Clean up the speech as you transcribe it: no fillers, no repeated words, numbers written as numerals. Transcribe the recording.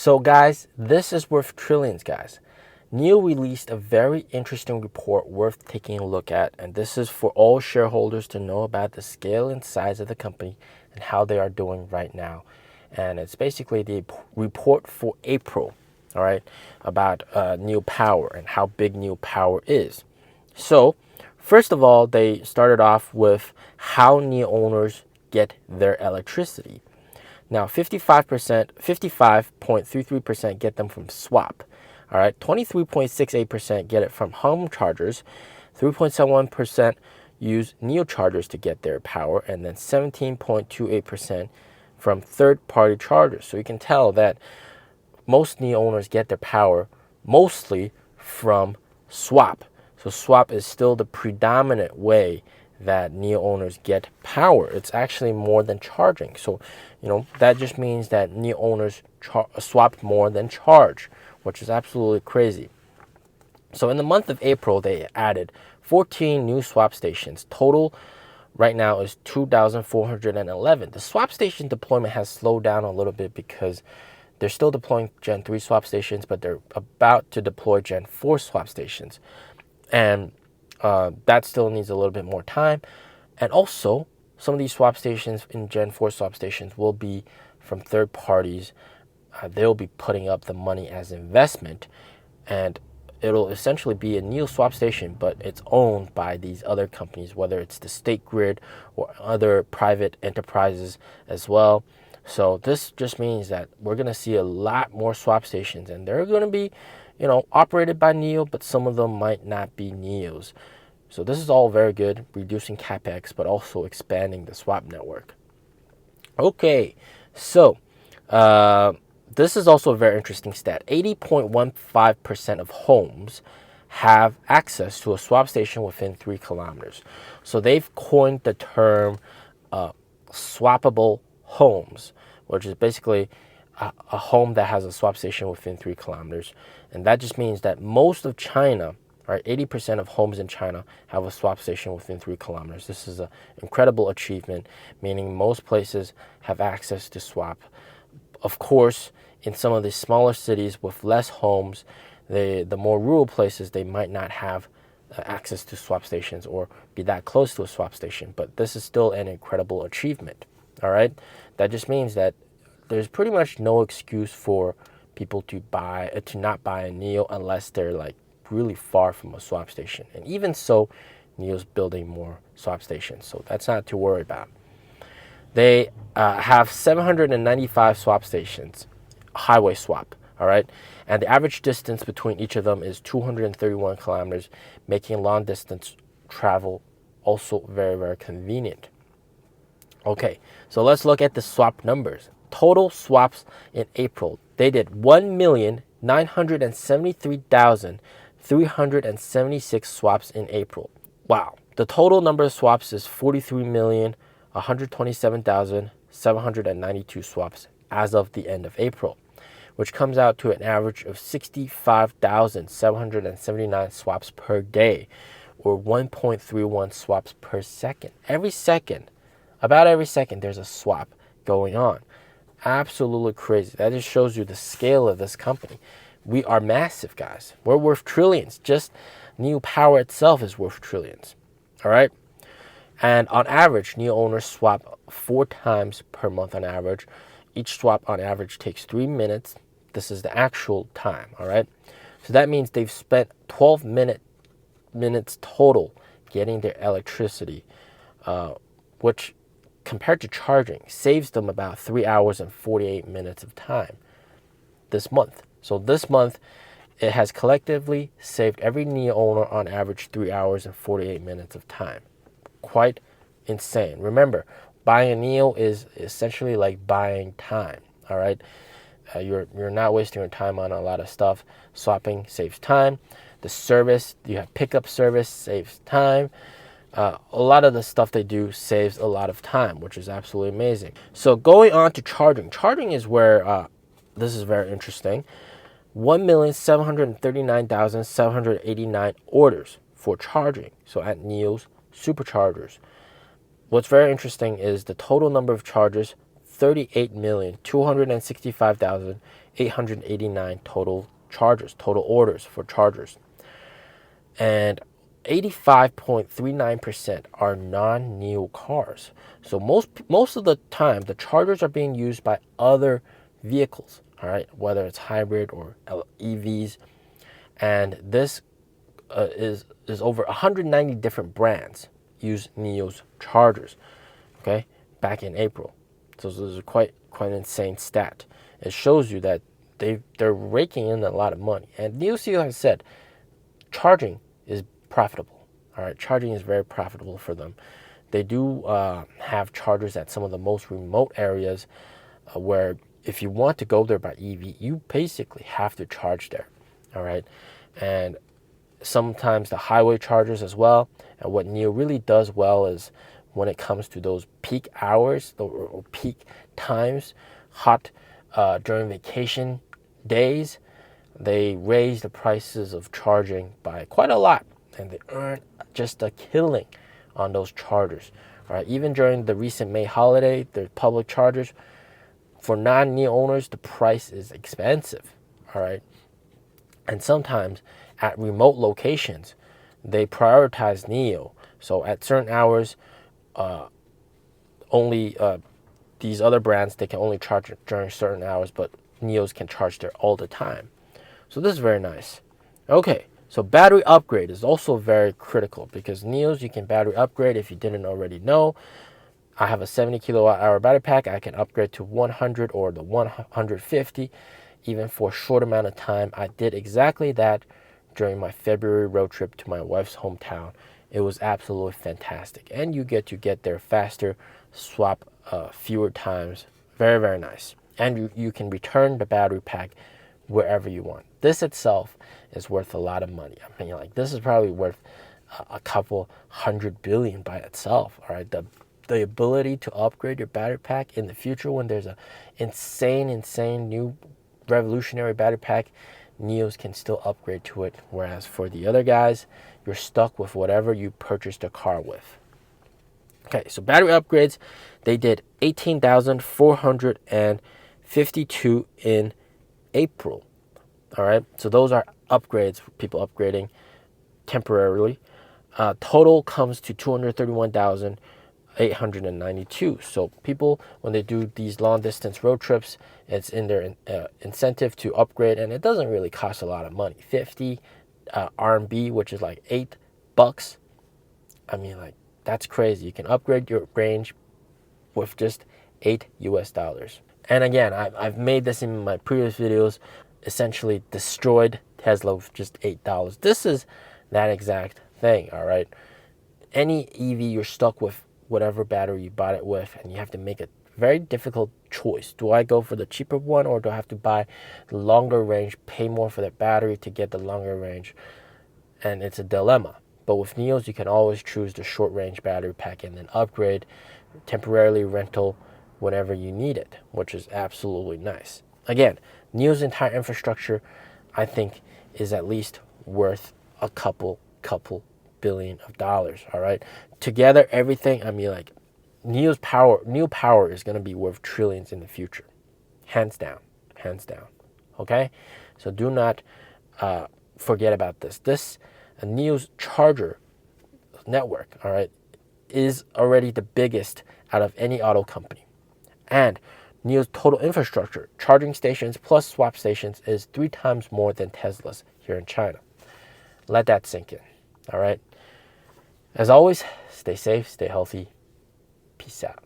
So guys, this is worth trillions, guys. NIO released a very interesting report worth taking a look at, and this is for all shareholders to know about the scale and size of the company and how they are doing right now. And it's basically the report for April, all right, about NIO Power and how big NIO Power is. So, first of all, they started off with how NIO owners get their electricity. Now, 55.33% get them from swap. All right, 23.68% get it from home chargers, 3.71% use NIO chargers to get their power, and then 17.28% from third-party chargers. So you can tell that most NIO owners get their power mostly from swap. So swap is still the predominant way that NIO owners get power. It's actually more than charging. So, that just means that NIO owners swap more than charge, which is absolutely crazy. So in the month of April, they added 14 new swap stations. Total right now is 2,411. The swap station deployment has slowed down a little bit because they're still deploying Gen 3 swap stations, but they're about to deploy Gen 4 swap stations. And that still needs a little bit more time. And also, some of these swap stations in Gen 4 swap stations will be from third parties. They'll be putting up the money as investment, and it'll essentially be a NIO swap station, but it's owned by these other companies, whether it's the State Grid or other private enterprises as well. So this just means that we're going to see a lot more swap stations, and they're going to be, operated by NIO, but some of them might not be NIOs. So this is all very good, reducing capex, but also expanding the swap network. Okay, so this is also a very interesting stat. 80.15% of homes have access to a swap station within 3 kilometers. So they've coined the term swappable homes, which is basically a home that has a swap station within 3 kilometers. And that just means that most of China, right, 80% of homes in China have a swap station within 3 kilometers. This is an incredible achievement, meaning most places have access to swap. Of course, in some of the smaller cities with less homes, the more rural places, they might not have access to swap stations or be that close to a swap station. But this is still an incredible achievement, all right? That just means that there's pretty much no excuse for people to not buy a NIO unless they're like really far from a swap station. And even so, NIO's building more swap stations, so that's not to worry about. They have 795 swap stations, highway swap, all right? And the average distance between each of them is 231 kilometers, making long distance travel also very, very convenient. Okay, so let's look at the swap numbers. Total swaps in April, they did 1,973,376 swaps in April. Wow. The total number of swaps is 43,127,792 swaps as of the end of April, which comes out to an average of 65,779 swaps per day, or 1.31 swaps per second. About every second, there's a swap going on. Absolutely crazy. That just shows you the scale of this company. We are massive, guys. We're worth trillions. Just NIO Power itself is worth trillions. All right? And on average, NIO owners swap 4 times per month on average. Each swap on average takes 3 minutes. This is the actual time, all right? So that means they've spent 12 minutes total getting their electricity, which compared to charging saves them about 3 hours and 48 minutes of time this month. So this month, it has collectively saved every NIO owner on average 3 hours and 48 minutes of time. Quite insane. Remember, buying a NIO is essentially like buying time, all right? You're not wasting your time on a lot of stuff. Swapping saves time. The service, you have pickup service, saves time. A lot of the stuff they do saves a lot of time, which is absolutely amazing. So going on to charging. Charging is where this is very interesting. 1,739,789 orders for charging. So at NIO's superchargers. What's very interesting is the total number of chargers, 38,265,8 889 total chargers, total orders for chargers. And 85.39% are non-NIO cars. So most of the time, the chargers are being used by other vehicles, all right, whether it's hybrid or EVs. And this is over 190 different brands use NIO's chargers, okay, back in April. So this is quite an insane stat. It shows you that they're raking in a lot of money. And NIO, like I said, charging is profitable. All right, charging is very profitable for them. They do have chargers at some of the most remote areas where if you want to go there by EV, you basically have to charge there. All right, and sometimes the highway chargers as well. And what NIO really does well is when it comes to those peak hours or peak times, hot during vacation days, they raise the prices of charging by quite a lot, and they earn just a killing on those chargers. All right, even during the recent May holiday, the public chargers for non-NIO owners, the price is expensive. All right, and sometimes at remote locations, they prioritize NIO. So at certain hours, only these other brands, they can only charge during certain hours, but NIOs can charge there all the time. So this is very nice. Okay, so battery upgrade is also very critical because NIOs, you can battery upgrade if you didn't already know. I have a 70 kilowatt hour battery pack. I can upgrade to 100 or the 150, even for a short amount of time. I did exactly that during my February road trip to my wife's hometown. It was absolutely fantastic. And you get there faster, swap fewer times. Very, very nice. And you can return the battery pack wherever you want. This itself is worth a lot of money. I mean, like, this is probably worth a couple $100 billion by itself. All right, the ability to upgrade your battery pack in the future when there's a insane new revolutionary battery pack, NIOs can still upgrade to it. Whereas for the other guys, you're stuck with whatever you purchased a car with. Okay, so battery upgrades, they did 18,452 in April. All right, so those are upgrades for people upgrading temporarily. Total comes to 231,892. So people, when they do these long distance road trips, it's in their incentive to upgrade, and it doesn't really cost a lot of money. 50 RMB, which is like $8. I mean, like, that's crazy. You can upgrade your range with just $8. And again, I've made this in my previous videos, essentially destroyed Tesla with just $8. This is that exact thing, all right? Any EV, you're stuck with whatever battery you bought it with, and you have to make a very difficult choice. Do I go for the cheaper one, or do I have to buy the longer range, pay more for the battery to get the longer range? And it's a dilemma. But with NIOs, you can always choose the short range battery pack and then upgrade, temporarily rental whenever you need it, which is absolutely nice. Again, NIO's entire infrastructure, I think, is at least worth a couple billion of dollars. All right, together, everything. I mean, like, NIO power is going to be worth trillions in the future, hands down. Okay, so do not forget about this. NIO's charger network, all right, is already the biggest out of any auto company. And NIO's total infrastructure, charging stations plus swap stations, is 3 times more than Tesla's here in China. Let that sink in, all right? As always, stay safe, stay healthy. Peace out.